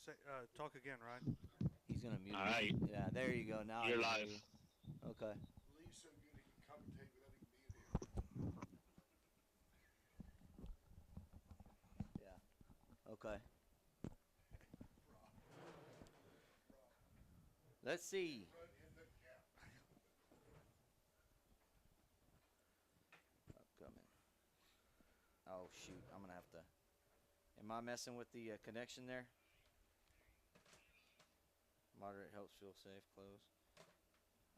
Talk again, Ryan. He's gonna mute All us. right, Yeah, there you go. Now I you're can hear live. you. Okay. Lee's so good he can commentate without even being here. Yeah. Okay. Rob, Let's see. run in the gap. Upcoming. Oh shoot! I'm gonna have to. Am I messing with the connection there? Moderate helps feel safe. Close.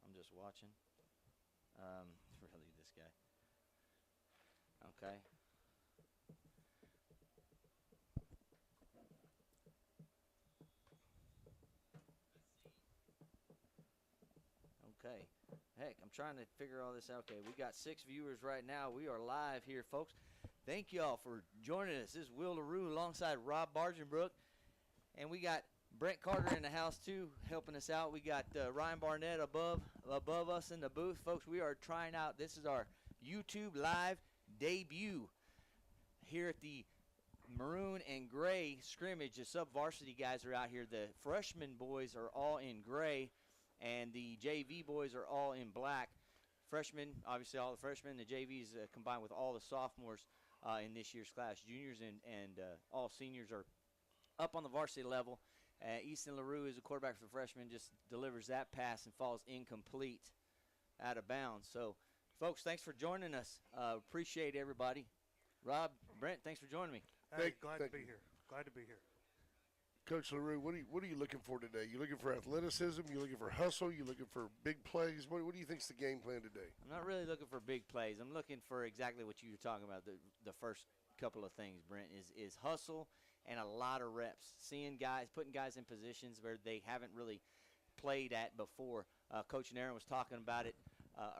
I'm just watching. Really, this guy. Okay. Okay. Heck, I'm trying to figure all this out. Okay, we got 6 viewers right now. We are live here, folks. Thank y'all for joining us. This is Will LaRue alongside Rob Bargenbrook. And we got Brent Carter in the house, too, helping us out. We got Ryan Barnett above us in the booth. Folks, we are trying out. This is our YouTube live debut here at the Maroon and Gray scrimmage. The SubVarsity guys are out here. The freshman boys are all in gray, and the JV boys are all in black. Freshmen, obviously all the freshmen. The JVs combined with all the sophomores in this year's class. Juniors and all seniors are up on the varsity level. Easton LaRue is a quarterback for the freshman, just delivers that pass and falls incomplete out of bounds. So, folks, thanks for joining us. Appreciate everybody. Rob, Brent, thanks for joining me. Hey, glad to be here. Glad to be here. Coach LaRue, what are you looking for today? You looking for athleticism? You looking for hustle? You looking for big plays? What do you think's the game plan today? I'm not really looking for big plays. I'm looking for exactly what you were talking about, the first couple of things, Brent, is hustle and a lot of reps. Seeing guys, putting guys in positions where they haven't really played at before. Coach Nairn was talking about it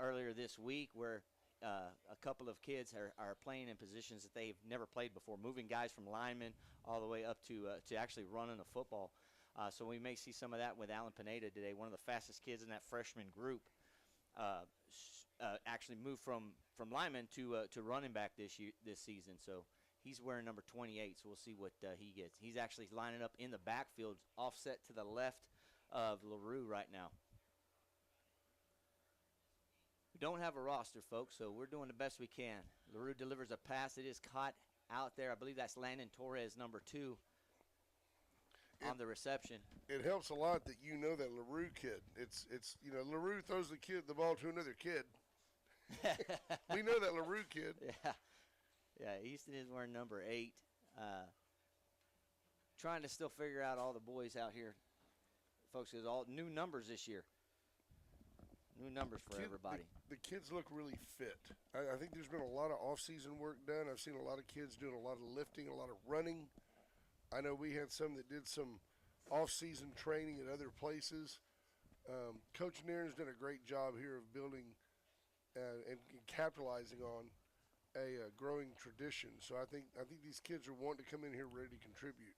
earlier this week where a couple of kids are playing in positions that they've never played before, moving guys from linemen all the way up to actually running a football. So we may see some of that with Alan Pineda today, one of the fastest kids in that freshman group. Actually moved from lineman to running back this season. So he's wearing number 28. So we'll see what he gets. He's actually lining up in the backfield, offset to the left of LaRue right now. We don't have a roster, folks, so we're doing the best we can. LaRue delivers a pass. It is caught out there. I believe that's Landon Torres, number 2, on the reception. It helps a lot that you know that LaRue kid. It's LaRue throws the ball to another kid. We know that LaRue kid. Yeah, Easton is wearing number 8. Trying to still figure out all the boys out here. Folks, there's all new numbers this year. New numbers for everybody. The kids look really fit. I think there's been a lot of off-season work done. I've seen a lot of kids doing a lot of lifting, a lot of running. I know we had some that did some off-season training at other places. Coach Nairn's done a great job here of building and capitalizing on a growing tradition. So I think these kids are wanting to come in here ready to contribute.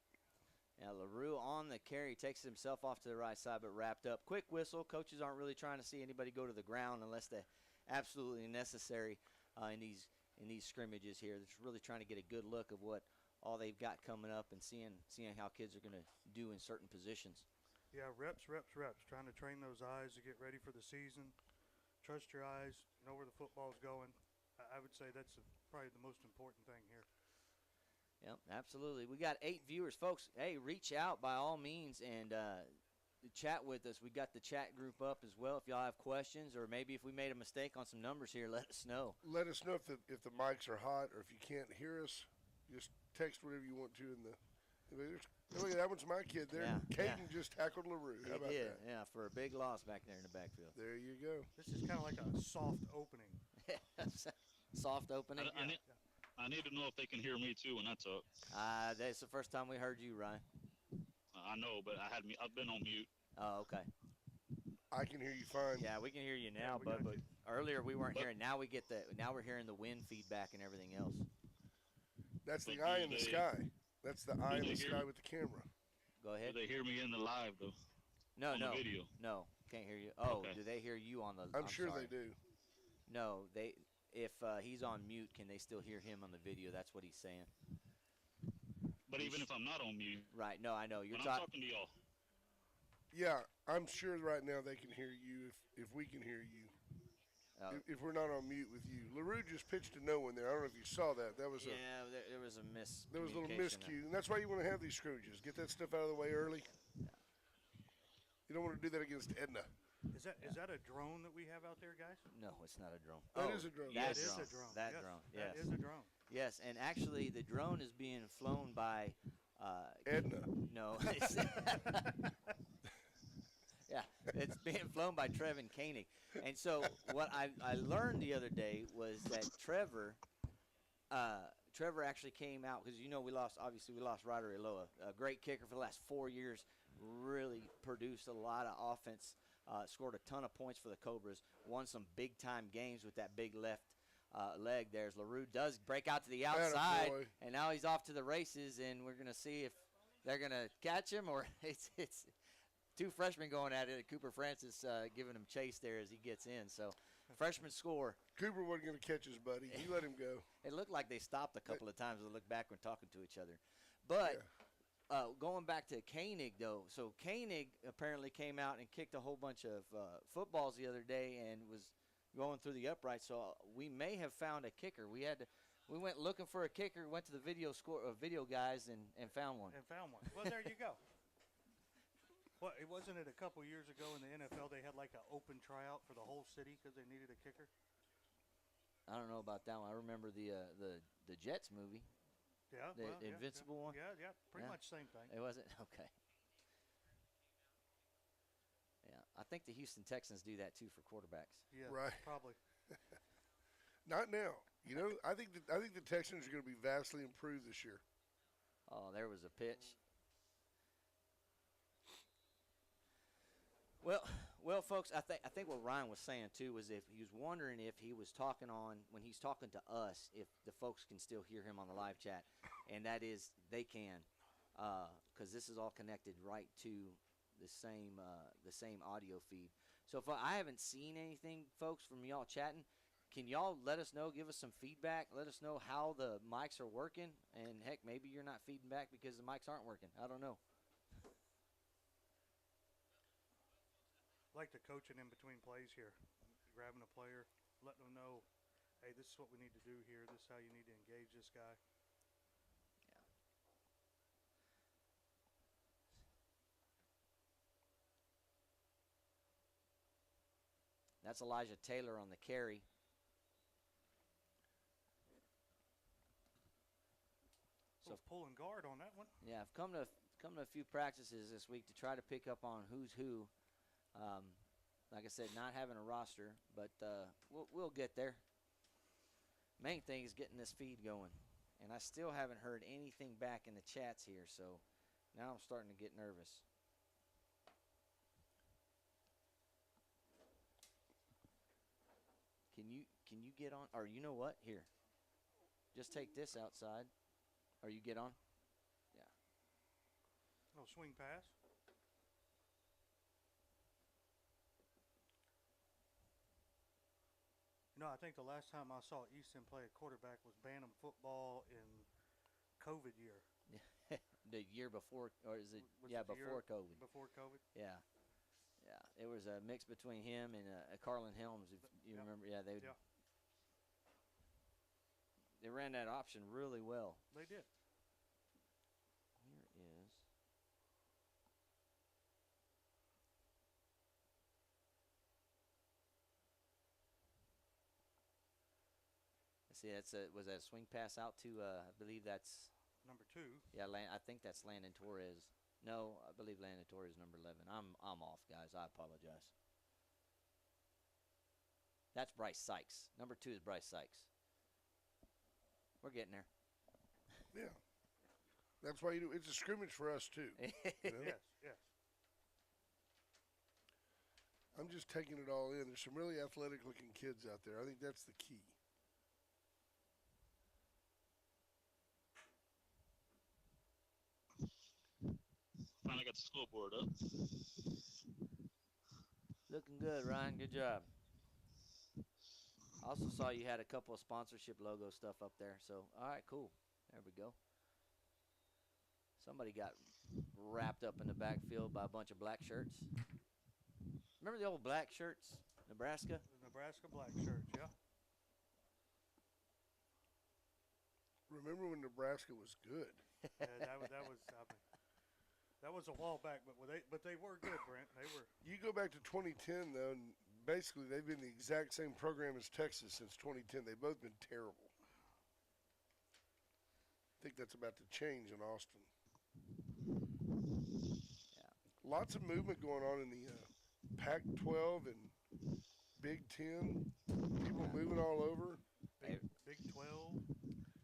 Yeah, LaRue on the carry, takes himself off to the right side, but wrapped up. Quick whistle. Coaches aren't really trying to see anybody go to the ground unless they're absolutely necessary in these scrimmages here. They're just really trying to get a good look of what all they've got coming up and seeing how kids are going to do in certain positions. Yeah, reps. Trying to train those eyes to get ready for the season. Trust your eyes. Know where the football's going. I would say that's probably the most important thing here. Yep, absolutely. We got 8 viewers. Folks, hey, reach out by all means and chat with us. We got the chat group up as well. If y'all have questions or maybe if we made a mistake on some numbers here, let us know. Let us know if the mics are hot or if you can't hear us. Just text whatever you want to in the look at that one's my kid there. Yeah, Caden just tackled LaRue. How about that? Yeah, for a big loss back there in the backfield. There you go. This is kind of like a soft opening. Soft opening. I need to know if they can hear me too when I talk. That's the first time we heard you, Ryan. I know, but I've been on mute. Oh, okay. I can hear you fine. Yeah, we can hear you now, bud. But earlier we weren't hearing. Now we're hearing the wind feedback and everything else. That's the eye in the sky. That's the eye in the sky with the camera. Go ahead. Do they hear me in the live though? No, on the video. No, can't hear you. Oh, Okay. Do they hear you on the? I'm sure sorry. they do. No, if he's on mute, can they still hear him on the video? That's what he's saying. But even if I'm not on mute, Right. No, I know you're when I'm talking. talking to y'all, Yeah, I'm sure right now they can hear you if we can hear you. If we're not on mute with you. LaRue just pitched to no one there. I don't know if you saw that. That was Yeah, there was a there was a little miscommunication there. miscue, and that's why you want to have these scrimmages. Get that stuff out of the way early. You don't want to do that against Edna. Is that a drone that we have out there, guys? No, it's not a drone. That is a drone. That That is drone. a drone. That yes, drone. Yes. That is a drone. Yes, and actually the drone is being flown by Edna. no. Yeah, it's being flown by Trevin Koenig. And so what I learned the other day was that Trevor actually came out because we lost Ryder Eloa, a great kicker for the last 4 years, really produced a lot of offense, scored a ton of points for the Cobras, won some big time games with that big left leg there. As LaRue does break out to the outside, Attaboy. and now he's off to the races, and we're gonna see if they're gonna catch him or it's two freshmen going at it. Cooper Francis giving him chase there as he gets in. So freshman score. Cooper wasn't going to catch his buddy. He let him go. It looked like they stopped a couple of times to look back when talking to each other. But going back to Koenig, though, so Koenig apparently came out and kicked a whole bunch of footballs the other day and was going through the uprights. So we may have found a kicker. We went looking for a kicker, went to the video guys and found one. Well, there you go. Well, wasn't it a couple years ago in the NFL they had like an open tryout for the whole city because they needed a kicker? I don't know about that one. I remember the Jets movie. Yeah, The Invincible one? Yeah, pretty Yeah. much same thing. It wasn't? Okay. Yeah, I think the Houston Texans do that too for quarterbacks. Yeah, Right. probably. Not now. I think the Texans are going to be vastly improved this year. Oh, there was a pitch. Well, folks, I think what Ryan was saying too was if he was wondering if he was talking when he's talking to us, if the folks can still hear him on the live chat, and that is they can, because this is all connected right to the same audio feed. So if I haven't seen anything, folks, from y'all chatting, can y'all let us know? Give us some feedback. Let us know how the mics are working, and heck, maybe you're not feeding back because the mics aren't working. I don't know. Like the coaching in between plays here, grabbing a player, letting them know, hey, this is what we need to do here. This is how you need to engage this guy. Yeah. That's Elijah Taylor on the carry. So pulling guard on that one. Yeah, I've come to a few practices this week to try to pick up on who's who. Like I said, not having a roster, but we'll get there. Main thing is getting this feed going, and I still haven't heard anything back in the chats here, so now I'm starting to get nervous. Can you get on? Or you know what? Here, just take this outside. Or you get on? Yeah. No swing pass. I think the last time I saw Easton play a quarterback was Bantam football in COVID year. The year before, or is it? Was Yeah, it the year before COVID. Before COVID. Yeah. It was a mix between him and Carlin Helms, if you remember. Yeah, they ran that option really well. They did. Here is. See, was that a swing pass out to? I believe that's Number 2. Yeah. I think that's Landon Torres. No, I believe Landon Torres is number 11. I'm off, guys. I apologize. That's Bryce Sykes. Number 2 is Bryce Sykes. We're getting there. Yeah. That's why it's a scrimmage for us too. Yes. I'm just taking it all in. There's some really athletic looking kids out there. I think that's the key. Finally got the scoreboard up. Looking good, Ryan. Good job. Also saw you had a couple of sponsorship logo stuff up there. So, all right, cool. There we go. Somebody got wrapped up in the backfield by a bunch of black shirts. Remember the old black shirts, Nebraska? The Nebraska black shirts, yeah. Remember when Nebraska was good? Yeah, that was I mean, that was a while back, but they were good, Brent. They were. You go back to 2010 though, and basically they've been the exact same program as Texas since 2010. They've both been terrible. I think that's about to change in Austin. Yeah. Lots of movement going on in the Pac-12 and Big Ten. People moving all over. Big 12.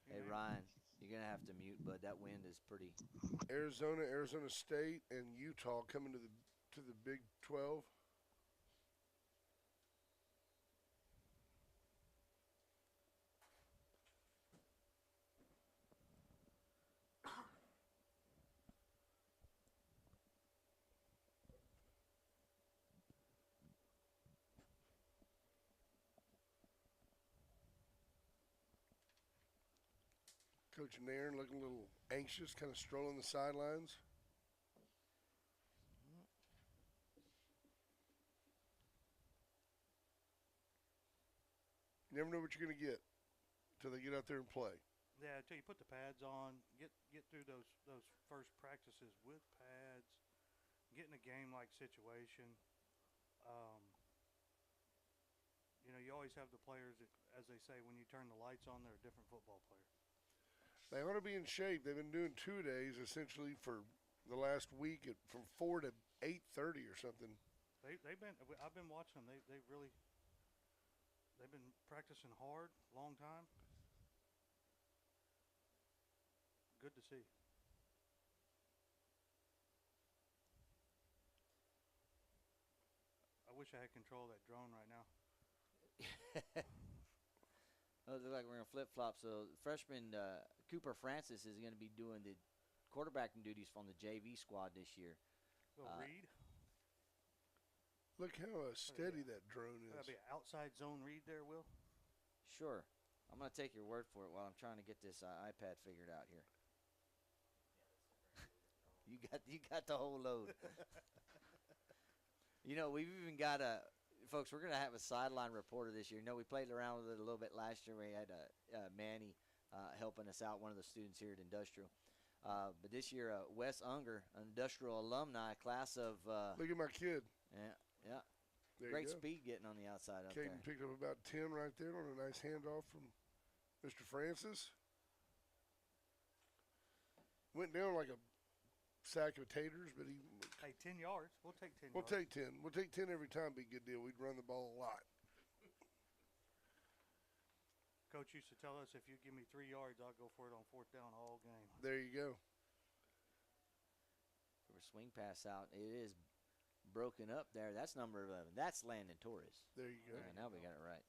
Hey, Ryan, you're going to have to mute, bud. That wind is pretty. Arizona, Arizona State, and Utah coming to the Big 12. Coach Nairn looking a little anxious, kind of strolling the sidelines. You never know what you're going to get until they get out there and play. Yeah, until you put the pads on, get through those first practices with pads, get in a game-like situation. You know, you always have the players that, as they say, when you turn the lights on, they're a different football player. They ought to be in shape. They've been doing 2 days essentially for the last week from 4 to 8:30 or something. They've been. I've been watching them. They've been practicing hard, long time. Good to see. I wish I had control of that drone right now. Oh, it looks like we're going to flip-flop. So freshman Cooper Francis is going to be doing the quarterbacking duties from the JV squad this year. Read. Look how steady that drone is. That'll be an outside zone read there, Will. Sure. I'm going to take your word for it while I'm trying to get this iPad figured out here. You got the whole load. You know, we've even got folks, we're going to have a sideline reporter this year. You know, we played around with it a little bit last year. We had Manny helping us out, one of the students here at Industrial. But this year, Wes Unger, an Industrial alumni, class of Look at my kid. yeah. There Great you go. speed getting on the outside up Caden there. picked up about 10 right there on a nice handoff from Mr. Francis. Went down like a sack of taters, but he. Hey, 10 yards. We'll take 10 We'll yards. take 10. We'll take 10 every time. Be a good deal. We'd run the ball a lot. Coach used to tell us, if you give me 3 yards, I'll go for it on 4th down all game. There you go. For a swing pass out, it is broken up there. That's number 11. That's Landon Torres. There you go. Yeah, now we got it right.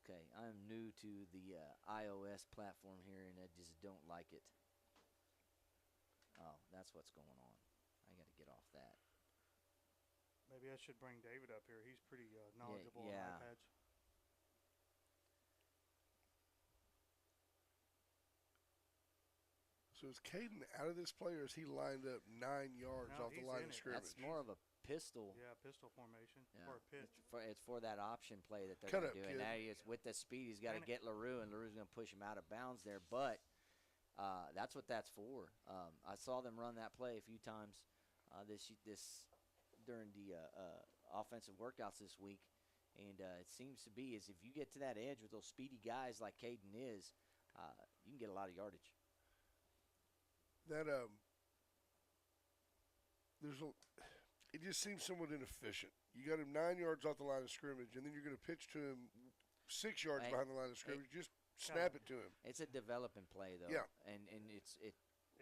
Okay, I'm new to the iOS platform here, and I just don't like it. Oh, that's what's going on. I got to get off that. Maybe I should bring David up here. He's pretty knowledgeable yeah. on iPads. So is Caden out of this play, or is he lined up 9 yards No, off the he's line in of it. scrimmage? That's more of a pistol. Yeah, pistol formation Yeah. or a pitch. It's for that option play that they're Cut going to up, do. And kid. now it's with the speed, he's got to And get LaRue, and LaRue's going to push him out of bounds there. But that's what that's for. I saw them run that play a few times this during the offensive workouts this week, and it seems to be is if you get to that edge with those speedy guys like Caden is, you can get a lot of yardage. That it just seems somewhat inefficient. You got him 9 yards off the line of scrimmage, and then you're going to pitch to him 6 yards Hey, behind the line of scrimmage. Just snap it to him. It's a developing play though, Yeah. and it's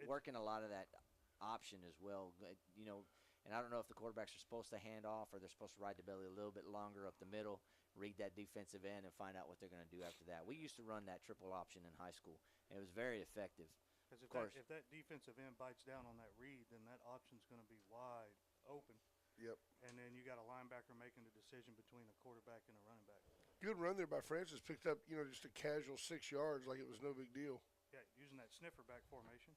working a lot of that option as well. You know, and I don't know if the quarterbacks are supposed to hand off or they're supposed to ride the belly a little bit longer up the middle, read that defensive end, and find out what they're going to do after that. We used to run that triple option in high school, and it was very effective. Because if that defensive end bites down on that read, then that option's going to be wide open. Yep. And then you got a linebacker making the decision between a quarterback and a running back. Good run there by Francis. Picked up, just a casual 6 yards like it was no big deal. Okay, using that sniffer back formation.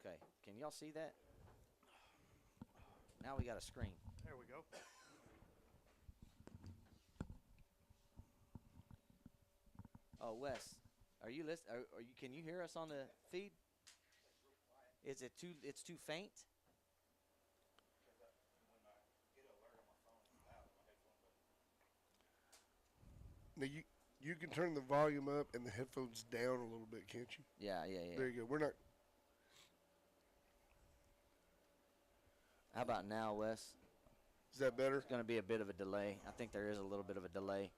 Okay, can y'all see that? Now we got a screen. There we go. Oh, Wes, are you listening? Are you? Can you hear us on the feed? Is it too? It's too faint. Now you can turn the volume up and the headphones down a little bit, can't you? Yeah. There you go. We're not. How about now, Wes? Is that better? It's going to be a bit of a delay. I think there is a little bit of a delay.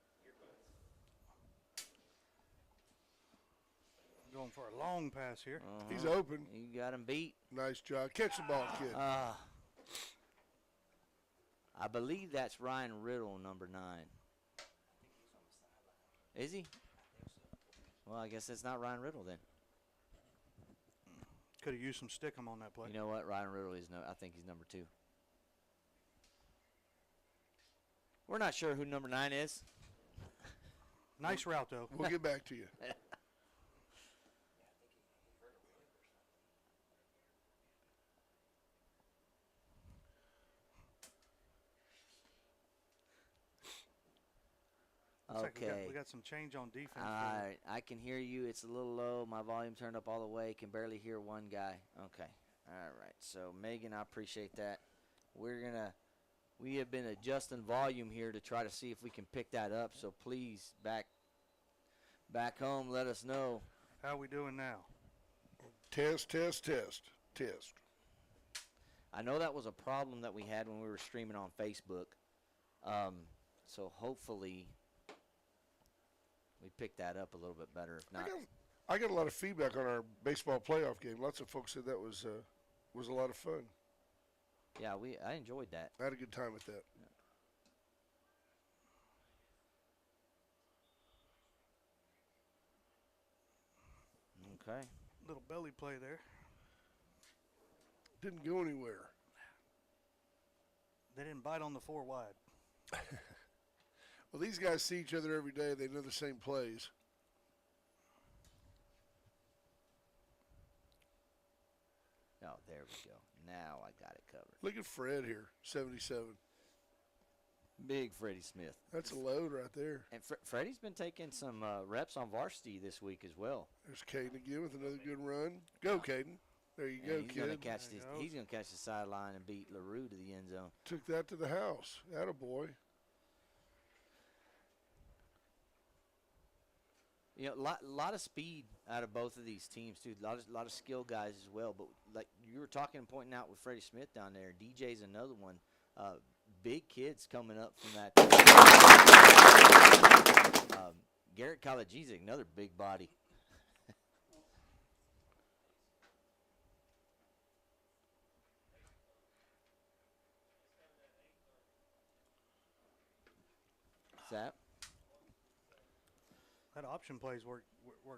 Going for a long pass here. He's open. You got him beat. Nice job. Catch the ball, kid. I believe that's Ryan Riddle, number 9. Is he? Well, I guess it's not Ryan Riddle then. Could have used some stickum on that play. You know what? Ryan Riddle is I think he's number 2. We're not sure who number 9 is. Nice route, though. We'll get back to you. Looks like Okay. we got some change on defense. All right. I can hear you. It's a little low. My volume turned up all the way. Can barely hear one guy. Okay. All right. So, Megan, I appreciate that. We have been adjusting volume here to try to see if we can pick that up. So, please, back home, let us know. How are we doing now? Test. I know that was a problem that we had when we were streaming on Facebook. So, hopefully, we pick that up a little bit better. If not, I got a lot of feedback on our baseball playoff game. Lots of folks said that was a lot of fun. yeah, I enjoyed that. I had a good time with that. Okay. Little belly play there. Didn't go anywhere. They didn't bite on the 4 wide. Well, these guys see each other every day. They know the same plays. Oh, there we go. Now I got it covered. Look at Fred here, 77. Big Freddie Smith. That's a load right there. And Freddie's been taking some reps on varsity this week as well. There's Caden again with another good run. Go, Caden. There you go, He's kid. he's gonna catch the sideline and beat LaRue to the end zone. Took that to the house. Attaboy. You know, lot of speed out of both of these teams too. Lot of skill guys as well. But like you were talking and pointing out with Freddie Smith down there, DJ's another one. Big kids coming up from that. Garrett Kalajizik, another big body. Zap. That option play's worked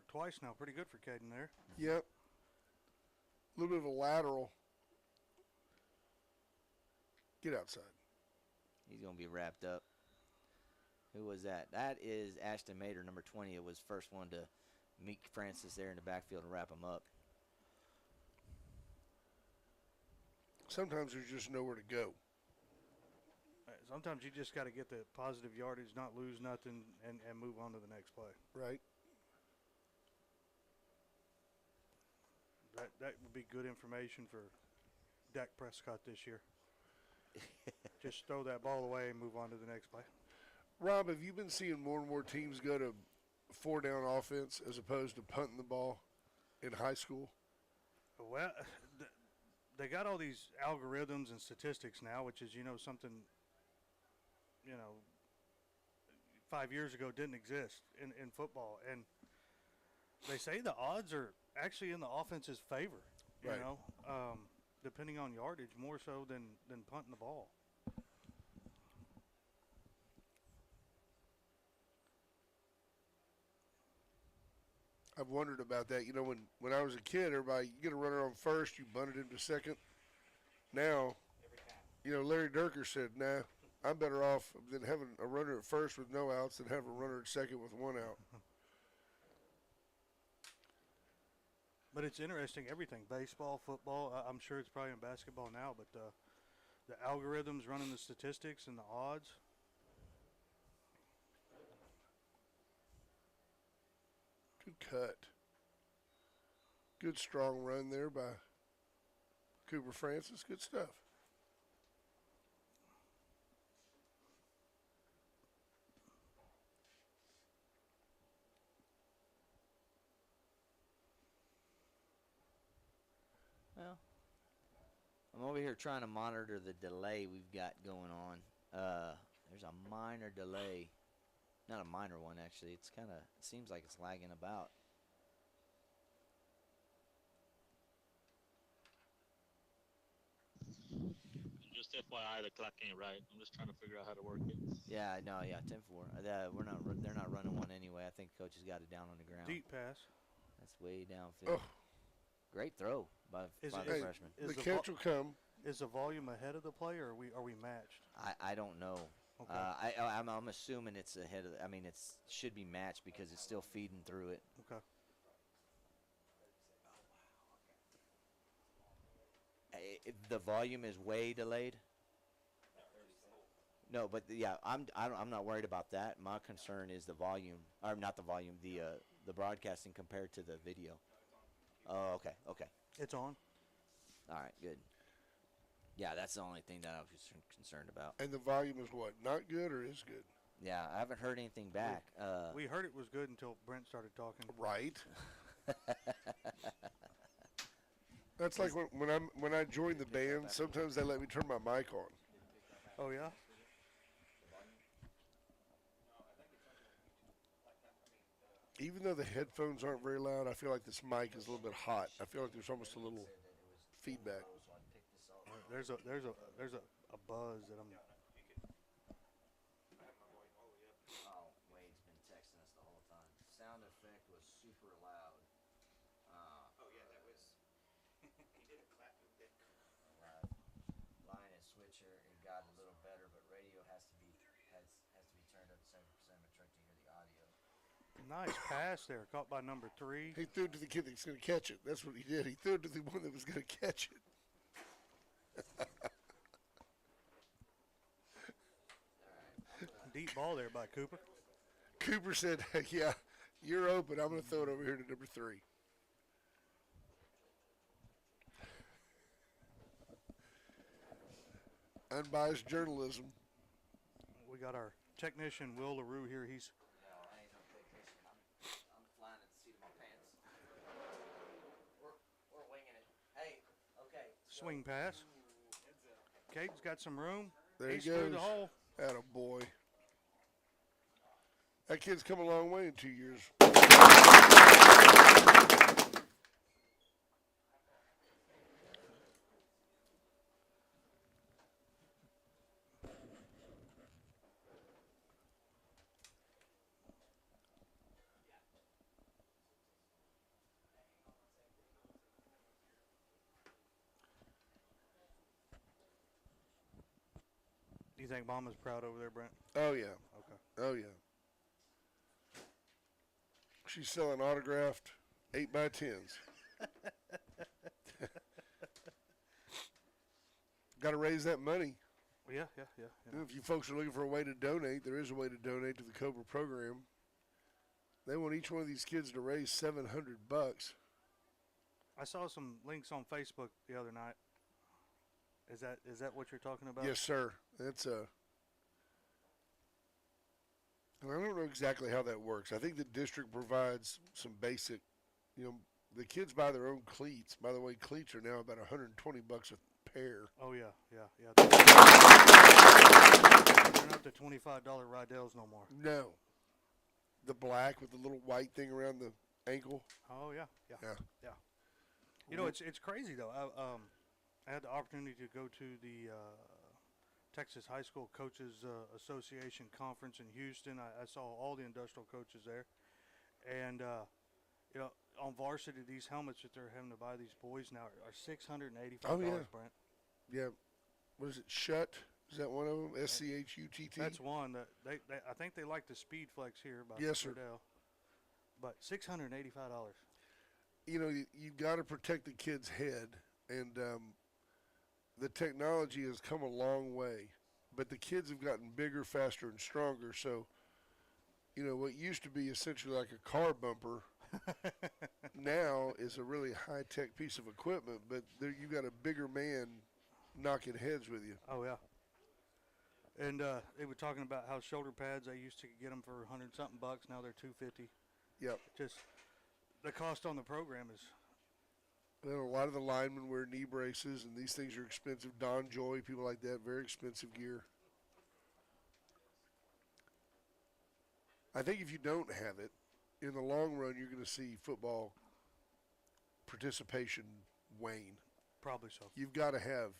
twice now. Pretty good for Caden there. Yep. A little bit of a lateral. Get outside. He's going to be wrapped up. Who was that? That is Ashton Mater, number 20. It was first one to meet Francis there in the backfield and wrap him up. Sometimes there's just nowhere to go. Sometimes you just got to get the positive yardage, not lose nothing, and move on to the next play. Right. That would be good information for Dak Prescott this year. Just throw that ball away and move on to the next play. Rob, have you been seeing more and more teams go to 4-down offense as opposed to punting the ball in high school? Well, they got all these algorithms and statistics now, which is, something, 5 years ago didn't exist in football. And they say the odds are actually in the offense's favor, Right. Depending on yardage, more so than punting the ball. I've wondered about that. When I was a kid, everybody, you get a runner on first, you bunted him to second. Now, Larry Durker said, nah, I'm better off than having a runner at first with no outs than having a runner at second with one out. But it's interesting, everything, baseball, football. I'm sure it's probably in basketball now, but the algorithms running the statistics and the odds. Good cut. Good strong run there by Cooper Francis. Good stuff. Well, I'm over here trying to monitor the delay we've got going on. There's a minor delay. Not a minor one, actually. It's kind of, it seems like it's lagging about. Just FYI, the clock ain't right. I'm just trying to figure out how to work it. Yeah, no, yeah, 10-4. They're not running one anyway. I think coach has got it down on the ground. Deep pass. That's way downfield. Oh. Great throw by the Hey, freshman. the catch will come. Is the volume ahead of the play, or are we matched? I don't know. Okay. I'm assuming it's ahead of. I mean, it's should be matched because it's still feeding through it. Okay. The volume is way delayed. No, but yeah, I'm not worried about that. My concern is the volume, or not the volume, the broadcasting compared to the video. Oh, okay. It's on. All right, good. Yeah, that's the only thing that I was concerned about. And the volume is what? Not good or is good? Yeah, I haven't heard anything back. We heard it was good until Brent started talking. Right. That's like when I joined the band. Sometimes they let me turn my mic on. Oh yeah. Even though the headphones aren't very loud, I feel like this mic is a little bit hot. I feel like there's almost a little feedback. There's a buzz that I'm. Oh, Wade's been texting us the whole time. Sound effect was super loud. Oh yeah, that was. He did a clap. Line and switcher, it got a little better, but radio has to be turned up to 7% to hear the audio. Nice pass there, caught by number 3. He threw it to the kid that's going to catch it. That's what he did. He threw it to the one that was going to catch it. Deep ball there by Cooper. Cooper said, yeah, you're open. I'm going to throw it over here to number 3. Unbiased journalism. We got our technician Will LaRue here. He's No, I ain't no technician. I'm flying at the seat of my pants. We're winging it. Hey, okay. swing pass. Caden's got some room. There He's he goes. through the hole. Atta boy. That kid's come a long way in 2 years. Do you think Mama's proud over there, Brent? Oh, yeah. Okay. Oh, yeah. She's selling autographed 8x10s. Got to raise that money. Yeah. If you folks are looking for a way to donate, there is a way to donate to the Cobra program. They want each one of these kids to raise $700. I saw some links on Facebook the other night. Is that what you're talking about? Yes, sir. That's and I don't know exactly how that works. I think the district provides some basic, the kids buy their own cleats. By the way, cleats are now about $120 a pair. Oh yeah. They're not the $25 Rydell's no more. No. The black with the little white thing around the ankle. Oh yeah. Yeah. It's crazy though. I had the opportunity to go to the Texas High School Coaches Association conference in Houston. I saw all the industrial coaches there, and on varsity, these helmets that they're having to buy these boys now are $685. Oh, yeah. Brent. Yeah. What is it? Shut Is that one of them? SCHUTT? That's one that they I think they like the Speed Flex here by Yes, sir. Cordell. But $685. You know, you got to protect the kid's head, and the technology has come a long way, but the kids have gotten bigger, faster, and stronger. So, you know, what used to be essentially like a car bumper now is a really high-tech piece of equipment, but there you got a bigger man knocking heads with you. Oh yeah. And they were talking about how shoulder pads, they used to get them for 100 something bucks. Now they're 250. Yep. Just the cost on the program is. Well, a lot of the linemen wear knee braces, and these things are expensive. Don Joy, people like that, very expensive gear. I think if you don't have it, in the long run, you're going to see football participation wane. Probably so. You've got to have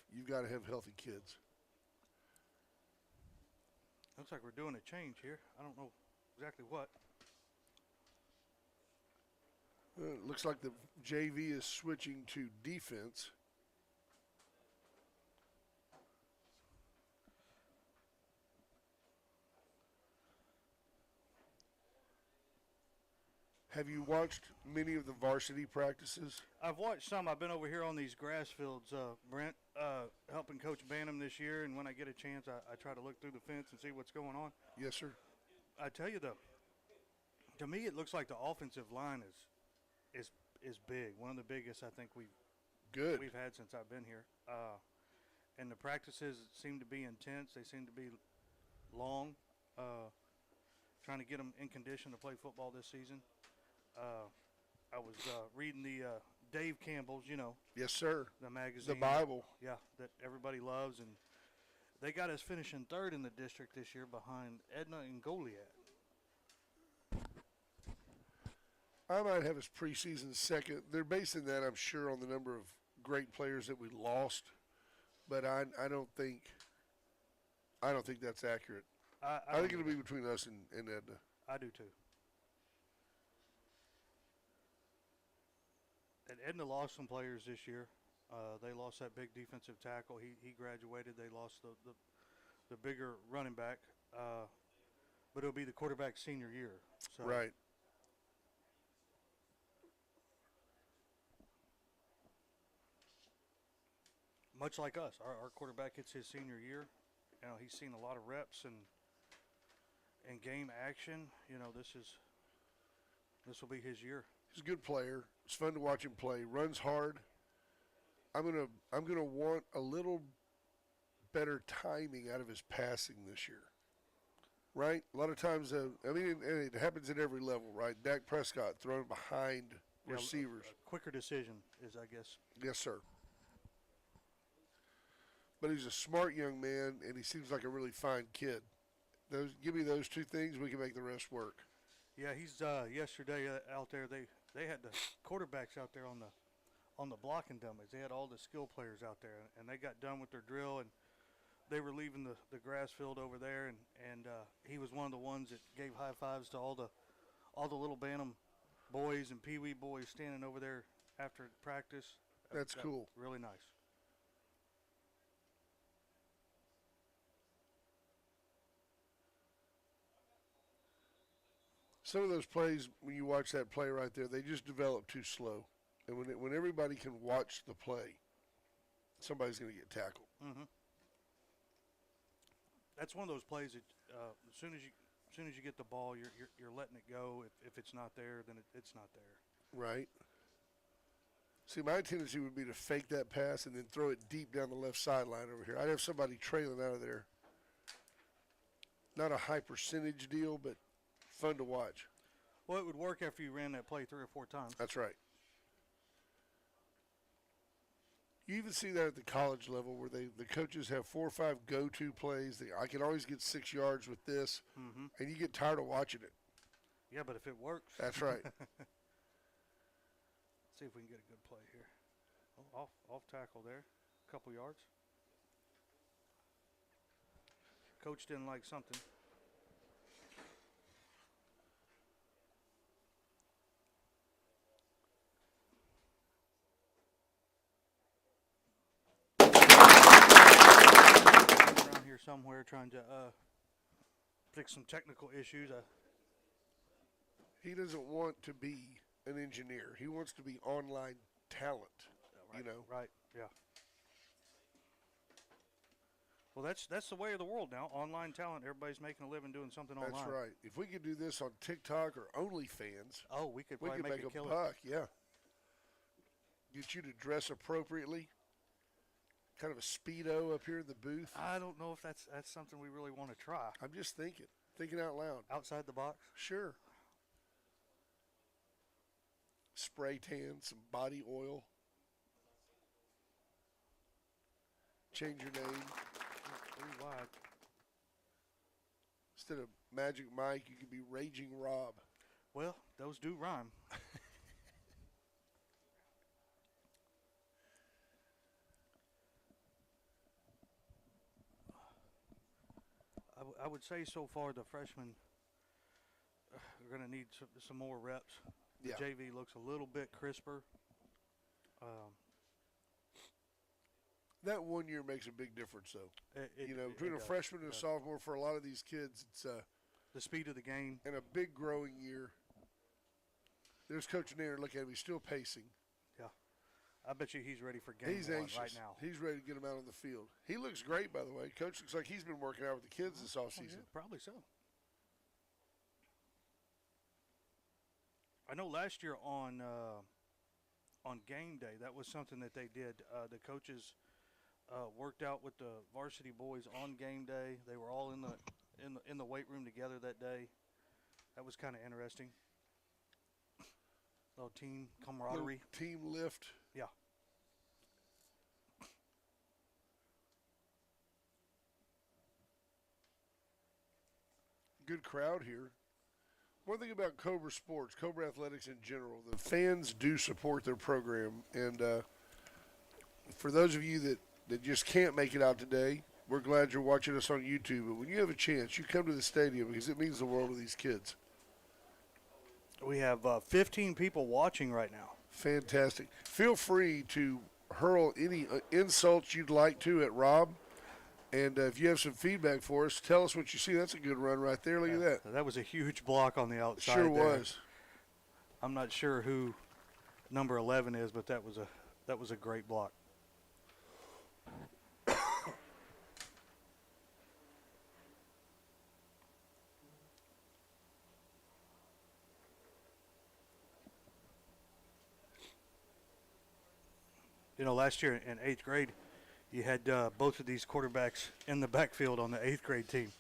healthy kids. Looks like we're doing a change here. I don't know exactly what. It looks like the JV is switching to defense. Have you watched many of the varsity practices? I've watched some. I've been over here on these grass fields, Brent, helping Coach Banham this year. And when I get a chance, I try to look through the fence and see what's going on. Yes, sir. I tell you, though, to me, it looks like the offensive line is big. One of the biggest I think we've had since I've been here. And the practices seem to be intense. They seem to be long. Trying to get them in condition to play football this season. I was reading the Dave Campbell's, you know. Yes, sir. The magazine. The Bible. Yeah, that everybody loves. And they got us finishing third in the district this year behind Edna and Goliad. I might have his preseason second. They're basing that, I'm sure, on the number of great players that we lost. But I don't think that's accurate. I think it'll be between us and Edna. I do too. And Edna lost some players this year. They lost that big defensive tackle. He graduated. They lost the bigger running back. But it'll be the quarterback's senior year. So. Right. Much like us, our quarterback hits his senior year. You know, he's seen a lot of reps and game action. You know, this will be his year. He's a good player. It's fun to watch him play. Runs hard. I'm gonna want a little better timing out of his passing this year. Right? A lot of times, and it happens at every level, right? Dak Prescott throwing behind receivers. A quicker decision is, I guess. Yes, sir. But he's a smart young man, and he seems like a really fine kid. Give me those two things, we can make the rest work. Yeah, he's yesterday out there. They had the quarterbacks out there on the blocking dummies. They had all the skill players out there, and they got done with their drill, and they were leaving the grass field over there, and he was one of the ones that gave high fives to all the little Bantam boys and Pee Wee boys standing over there after practice. That's cool. Really nice. Some of those plays, when you watch that play right there, they just develop too slow. And when everybody can watch the play, somebody's going to get tackled. Mm-hmm. That's one of those plays that as soon as you get the ball, you're letting it go. If it's not there, then it's not there. Right. See, my tendency would be to fake that pass and then throw it deep down the left sideline over here. I'd have somebody trailing out of there. Not a high percentage deal, but fun to watch. Well, it would work after you ran that play 3 or 4 times. That's right. You even see that at the college level where the coaches have 4 or 5 go-to plays. I can always get 6 yards with this, and you get tired of watching it. Yeah, but if it works. That's right. Let's see if we can get a good play here. Oh, off tackle there. A couple yards. Coach didn't like something. somewhere trying to fix some technical issues. He doesn't want to be an engineer. He wants to be online talent. Right, You know, right? Yeah. Well, that's the way of the world now. Online talent. Everybody's making a living doing something online. that's right. If we could do this on TikTok or OnlyFans, Oh, we could we probably could make a a killer. buck. Yeah. Get you to dress appropriately. Kind of a Speedo up here in the booth. I don't know if that's something we really want to try. I'm just thinking out loud. Outside the box. Sure. Spray tan, some body oil. Change your name. Pretty wide. Instead of Magic Mike, you could be Raging Rob. Well, those do rhyme. I would say so far the freshmen are going to need some more reps. The Yeah. JV looks a little bit crisper. That 1 year makes a big difference, though. Between a does. freshman and a It does. sophomore, for a lot of these kids, it's The speed of the game. and a big growing year. There's Coach Nair. Look at him; he's still pacing. I bet you he's ready for game He's one anxious right now. He's ready to get him out on the field. He looks great, by the way. Coach looks like he's been working out with the kids this Oh, offseason. yeah, probably so. I know last year on game day, that was something that they did. The coaches worked out with the varsity boys on game day. They were all in the weight room together that day. That was kind of interesting. Little team camaraderie. Team lift. Yeah. Good crowd here. One thing about Cobra Sports, Cobra Athletics in general, the fans do support their program. And for those of you that just can't make it out today, we're glad you're watching us on YouTube. But when you have a chance, you come to the stadium because it means the world to these kids. We have 15 people watching right now. Fantastic. Feel free to hurl any insults you'd like to at Rob. And if you have some feedback for us, tell us what you see. That's a good run right there. Look at that. That was a huge block on the outside. Sure there. was. I'm not sure who number 11 is, but that was a great block. Last year in 8th grade, you had both of these quarterbacks in the backfield on the 8th grade team.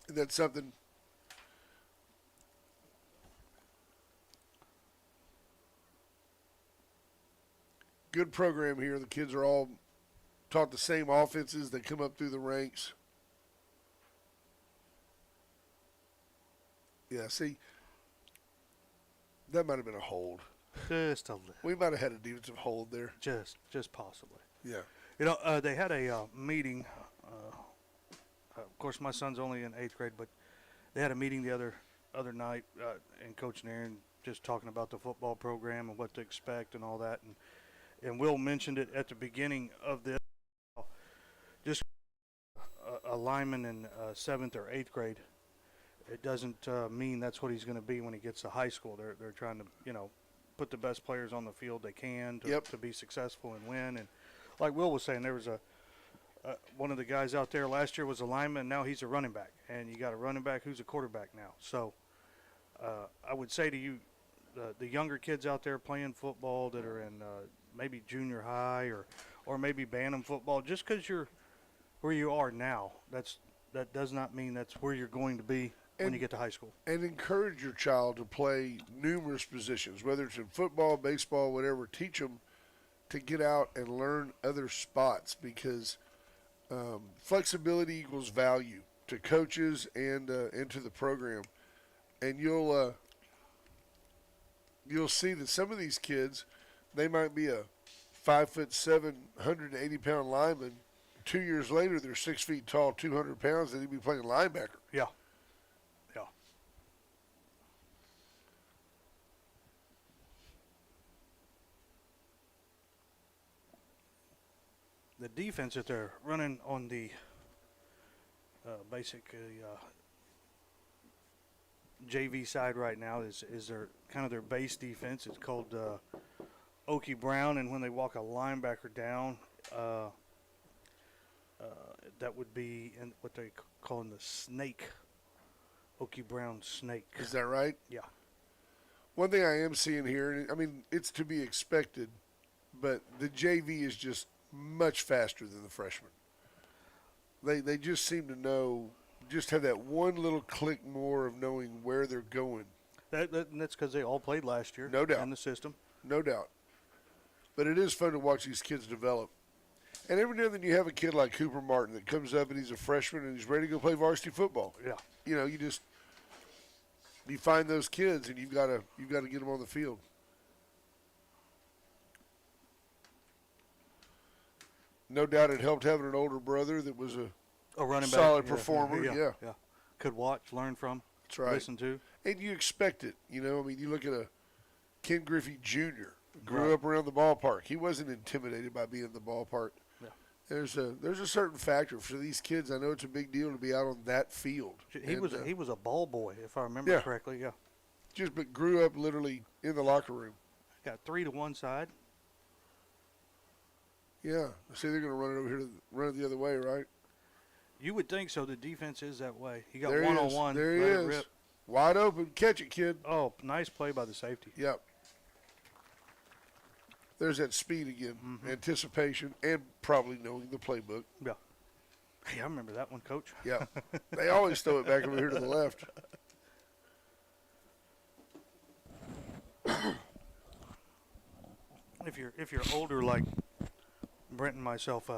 And that's something. Good program here. The kids are all taught the same offenses. They come up through the ranks. Yeah, see, that might have been a hold. Just a little. We might have had a defensive hold there. Just possibly. Yeah. They had a meeting. Of course, my son's only in 8th grade, but they had a meeting the other night, and Coach Nairn just talking about the football program and what to expect and all that. And Will mentioned it at the beginning of this. Just a lineman in 7th or 8th grade, it doesn't mean that's what he's going to be when he gets to high school. They're trying to, put the best players on the field they can to be successful and win. And like Will was saying, there was one of the guys out there last year was a lineman. Now he's a running back, and you got a running back who's a quarterback now. So I would say to you, the younger kids out there playing football that are in maybe junior high or maybe Bantam football, just because you're where you are now, that does not mean that's where you're going to be when you get to high school. And encourage your child to play numerous positions, whether it's in football, baseball, whatever. Teach them to get out and learn other spots, because flexibility equals value to coaches and to the program. And you'll see that some of these kids, they might be a 5'7", 180-pound lineman. 2 years later, they're 6 feet tall, 200 pounds, and they'd be playing linebacker. Yeah. the defense that they're running on the basically JV side right now is their kind of their base defense. It's called Okie Brown, and when they walk a linebacker down, that would be in what they call in the snake. Okie Brown snake. Is that right? Yeah. One thing I am seeing here, and I mean, it's to be expected, but the JV is just much faster than the freshman. They just seem to know, just have that one little click more of knowing where they're going. That's because they all played last year. No doubt. In the system. No doubt. But it is fun to watch these kids develop. And every now and then you have a kid like Cooper Martin that comes up and he's a freshman and he's ready to go play varsity football. Yeah. You know, you find those kids and you've got to get them on the field. No doubt it helped having an older brother that was A running back. solid performer. Yeah. Could watch, learn from, That's right. listen to. And you expect it. You know, I mean, you look at a Ken Griffey Jr., grew Right. up around the ballpark. He wasn't intimidated by being in the ballpark. Yeah. There's a certain factor for these kids. I know it's a big deal to be out on that field. He And, was a ball boy, if I remember Yeah. correctly. Yeah. but grew up literally in the locker room. Got 3 to one side. Yeah. See, they're going to run it over here, run it the other way, right? You would think so. The defense is that way. He got There he one is. on one. There he let it is. rip. Wide open. Catch it, kid. Oh, nice play by the safety. Yep. There's that speed again, anticipation, and probably knowing the playbook. Yeah. Hey, I remember that one, Coach. Yeah. They always throw it back over here to the left. If you're older like Brent and myself,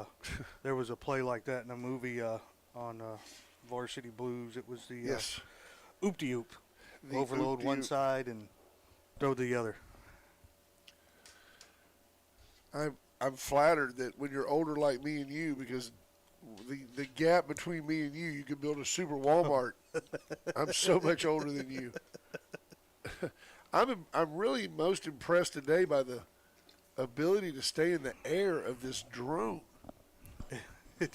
there was a play like that in a movie on Varsity Blues. It was the Yes. oop-de-oop. The Overload one oop-de-oop. side and throw the other. I'm flattered that when you're older like me and you, because the gap between me and you could build a super Walmart. I'm so much older than you. I'm really most impressed today by the ability to stay in the air of this drone.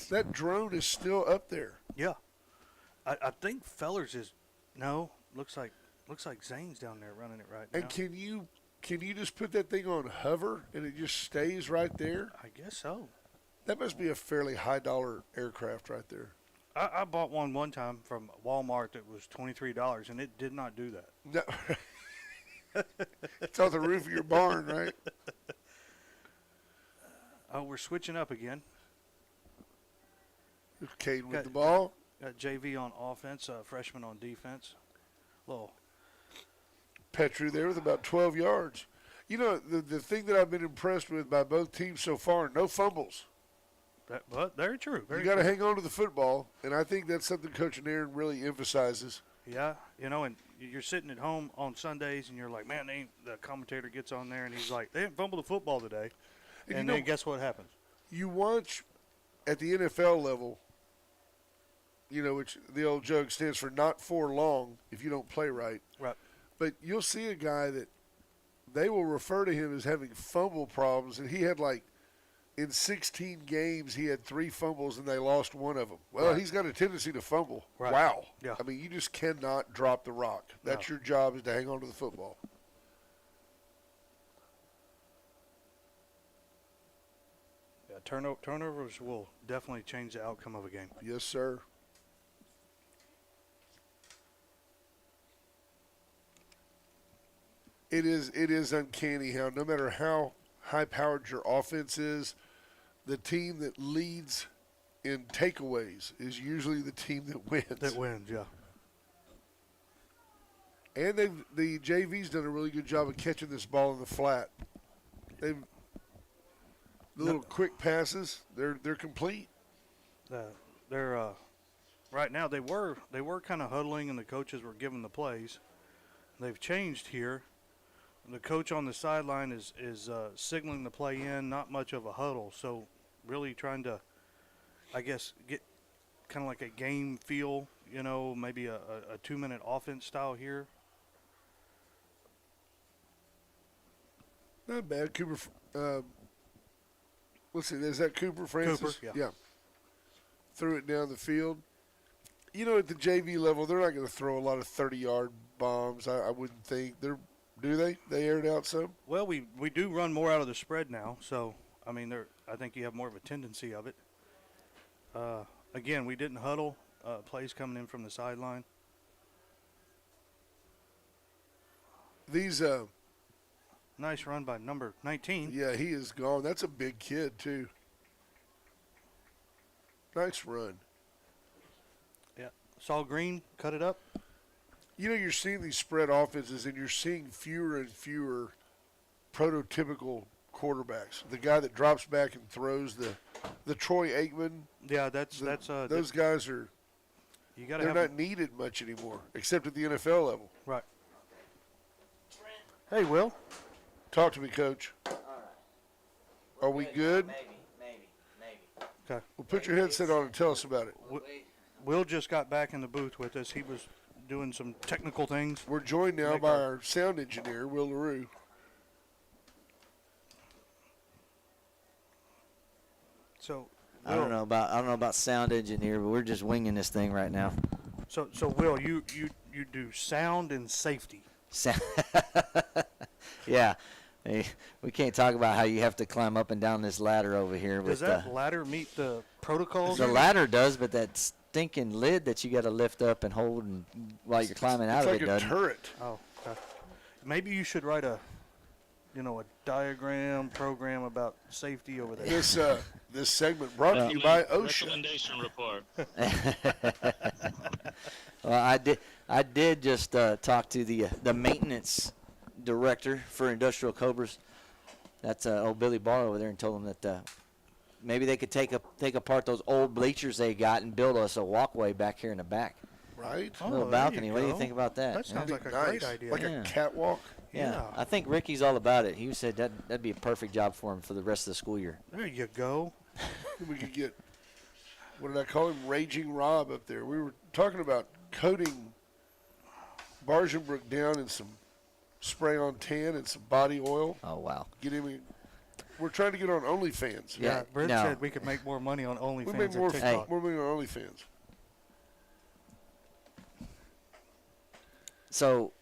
That drone is still up there. Yeah. I think Fellers is looks like Zane's down there running it right now. And can you just put that thing on hover and it just stays right there? I guess so. That must be a fairly high dollar aircraft right there. I bought one time from Walmart that was $23, and it did not do that. No. It's on the roof of your barn, right? Oh, we're switching up again. Cade with Got- the ball. Got JV on offense, freshman on defense. Little Petru there with about 12 yards. You know, the thing that I've been impressed with by both teams so far, no fumbles. but very true. Very You got to true. hang on to the football, and I think that's something Coach Aaron really emphasizes. Yeah, and you're sitting at home on Sundays, and you're like, man, the commentator gets on there, and he's like, they didn't fumble the football today. And And you then know, guess what happens? you watch at the NFL level, which the old joke stands for not for long if you don't play right. Right. But you'll see a guy that they will refer to him as having fumble problems, and he had in 16 games he had 3 fumbles and they lost one of them. Well, Right. he's got a tendency to fumble. Right. Wow. Yeah. I mean, you just cannot drop the rock. That's No. your job, is to hang on to the football. Yeah, turnovers will definitely change the outcome of a game. Yes, sir. It is uncanny how no matter how high-powered your offense is, the team that leads in takeaways is usually the team that wins. That wins, yeah. And the JV's done a really good job of catching this ball in the flat. The little quick passes, they're complete. They're right now they were kind of huddling, and the coaches were giving the plays. They've changed here. The coach on the sideline is signaling the play in, not much of a huddle. So really trying to, I guess, get kind of like a game feel, maybe a 2-minute offense style here. Not bad. Cooper let's see, is that Cooper Francis? Cooper, yeah. Threw it down the field. You know, at the JV level, they're not going to throw a lot of 30-yard bombs. I wouldn't think. Do they? They air it out some? Well, we do run more out of the spread now, so I mean, I think you have more of a tendency of it. Again, we didn't huddle. Plays coming in from the sideline. These Nice run by number 19. yeah, he is gone. That's a big kid too. Nice run. Saul Green cut it up. You know, you're seeing these spread offenses, and you're seeing fewer and fewer prototypical quarterbacks. The guy that drops back and throws the Troy Aikman. Yeah, that's those guys are. You got to They're have not needed much anymore, except at the NFL level. right. Hey, Will. Talk to me, Coach. All right. Are we good? Maybe. Okay. Well, put your headset on and tell us about it. Will just got back in the booth with us. He was doing some technical things. We're joined now by our sound engineer, Will LaRue. So I don't know about sound engineer, but we're just winging this thing right now. So Will, you do sound and safety. Yeah. Hey, we can't talk about how you have to climb up and down this ladder over here. Does that ladder meet the protocols? The ladder does, but that stinking lid that you got to lift up and hold and while you're climbing out It's of like it a doesn't. turret. Oh, okay. Maybe you should write a diagram program about safety over there. This segment brought to you by OSHA. Recommendation report. Well, I did just talk to the maintenance director for Industrial Cobras. That's old Billy Barr over there, and told him that maybe they could take apart those old bleachers they got and build us a walkway back here in the back. Right? A little there balcony. you What do you go. think about that? That sounds like a Nice. great idea. Like Yeah. a catwalk. Yeah, Yeah. I think Ricky's all about it. He said that'd be a perfect job for him for the rest of the school year. There you go. We could get, what did I call him? Raging Rob up there. We were talking about coating Bargenbrook down in some spray on tan and some body oil. Oh wow. Get him in. We're trying to get on OnlyFans. Yeah, Yeah, Brent no. said we could make more money on We OnlyFans make than more, TikTok. more money on OnlyFans. So,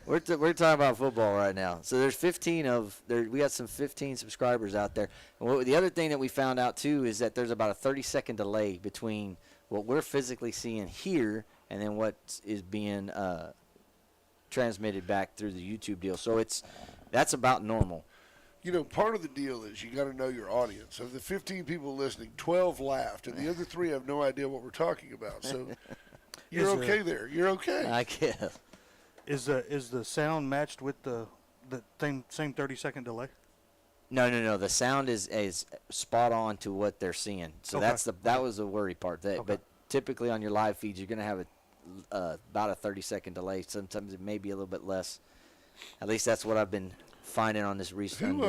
we're talking about football right now. So there's 15 we got some 15 subscribers out there. And the other thing that we found out too is that there's about a 30-second delay between what we're physically seeing here and then what is being transmitted back through the YouTube deal. So that's about normal. You know, part of the deal is you got to know your audience. Of the 15 people listening, 12 laughed, and the other 3 have no idea what we're talking about. So you're Is okay there. You're okay. I guess. Is the sound matched with the same 30-second delay? No. The sound is spot on to what they're seeing. So Okay. that was the worry part. Okay. But typically on your live feeds, you're going to have about a 30-second delay. Sometimes it may be a little bit less. At least that's what I've been finding on this recent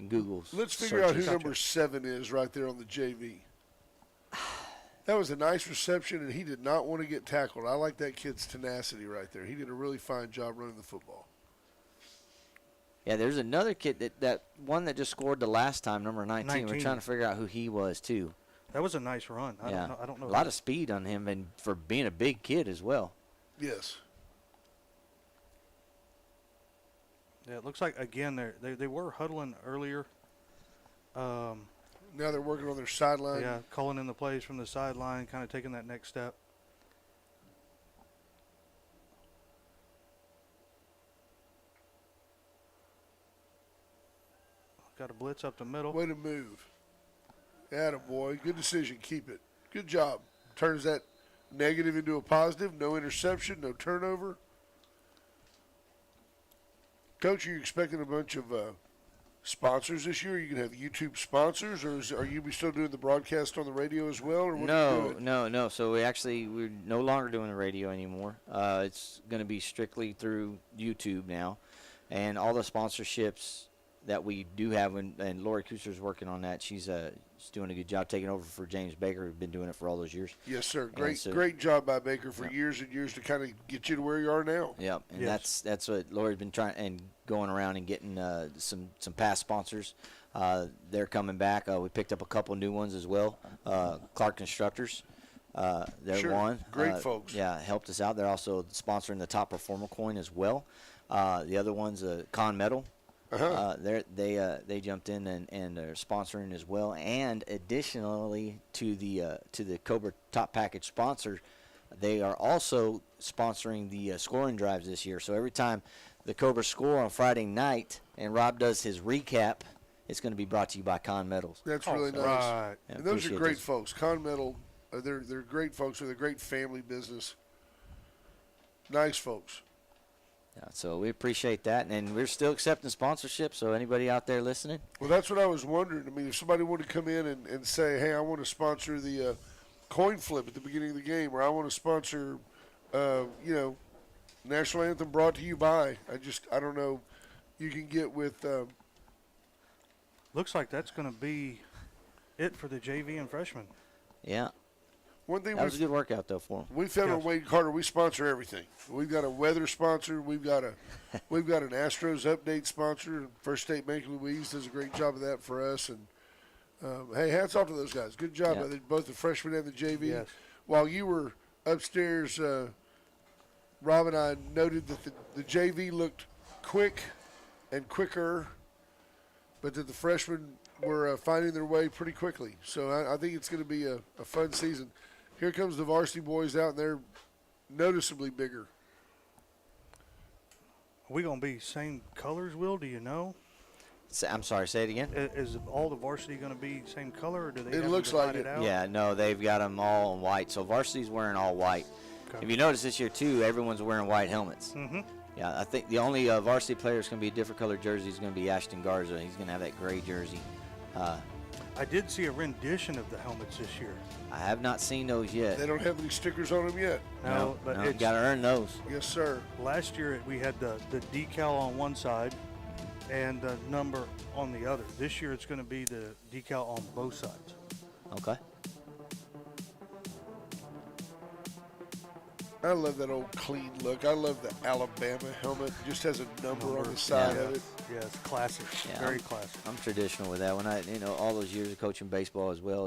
Google. Let's figure out who searches. number 7 is right there on the JV. That was a nice reception, and he did not want to get tackled. I like that kid's tenacity right there. He did a really fine job running the football. Yeah, there's another kid that one that just scored the last time, number 19. We're 19. trying to figure out who he was too. That was a nice run. I don't know. A lot of speed on him, and for being a big kid as well. Yes. Yeah, it looks like again they were huddling earlier. Now they're working on their sideline. Yeah, calling in the plays from the sideline, kind of taking that next step. Got a blitz up the middle. Way to move. Attaboy. Good decision. Keep it. Good job. Turns that negative into a positive. No interception, no turnover. Coach, are you expecting a bunch of sponsors this year? Are you going to have YouTube sponsors, or are you still doing the broadcast on the radio as well? Or what are you doing? No. So we're no longer doing the radio anymore. It's going to be strictly through YouTube now, and all the sponsorships that we do have, and Lori Kuster's working on that. She's doing a good job taking over for James Baker, who's been doing it for all those years. Yes, sir. And Great job by Baker for Yep. years and years to kind of get you to where you are now. Yep, and Yes. that's what Lori's been trying and going around and getting some past sponsors. They're coming back. We picked up a couple new ones as well. Clark Constructors, they're Sure. one. Great folks. Yeah, helped us out. They're also sponsoring the Top Performer coin as well. The other one's Con Metal. Uh-huh. They jumped in and are sponsoring as well. And additionally to the Cobra Top Package sponsor, they are also sponsoring the scoring drives this year. So every time the Cobra score on Friday night and Rob does his recap, it's going to be brought to you by Con Metals. That's really nice. Right. Yeah, And those are appreciate great this. folks. Con Metal, they're great folks. They're a great family business. Nice folks. Yeah, so we appreciate that, and we're still accepting sponsorship. So anybody out there listening, Well, that's what I was wondering. I mean, if somebody wanted to come in and say, hey, I want to sponsor the coin flip at the beginning of the game, or I want to sponsor, National Anthem brought to you by, I don't know. You can get with, Looks like that's going to be it for the JV and freshmen. yeah, one thing that was a we good workout though for them. we found on Yes. Wade Carter, we sponsor everything. We've got a weather sponsor. We've got an Astros update sponsor. First State Bank Louise does a great job of that for us. And hey, hats off to those guys. Good job, Yeah. both the freshmen and the JV. Yes. While you were upstairs, Rob and I noted that the JV looked quick and quicker, but that the freshmen were finding their way pretty quickly. So I think it's going to be a fun season. Here comes the varsity boys out, and they're noticeably bigger. Are we going to be same colors, Will? Do you know? I'm sorry, say it again. Is all the varsity going to be same color, or do they It have them looks like divided it. out? Yeah, no, they've got them all in white. So varsity's wearing all white. Okay. If you notice this year too, everyone's wearing white helmets. Mm-hmm. Yeah, I think the only varsity player is going to be a different colored jersey is going to be Ashton Garza. He's going to have that gray jersey. I did see a rendition of the helmets this year. I have not seen those yet. They don't have any stickers on them yet. No, but no, it's, got to earn those. Yes, sir. last year we had the decal on one side and the number on the other. This year it's going to be the decal on both sides. Okay. I love that old clean look. I love the Alabama helmet. It just has a number on Number, the side yeah. of it. Yes, classic. Yeah, Very classic. I'm traditional with that. When all those years of coaching baseball as well,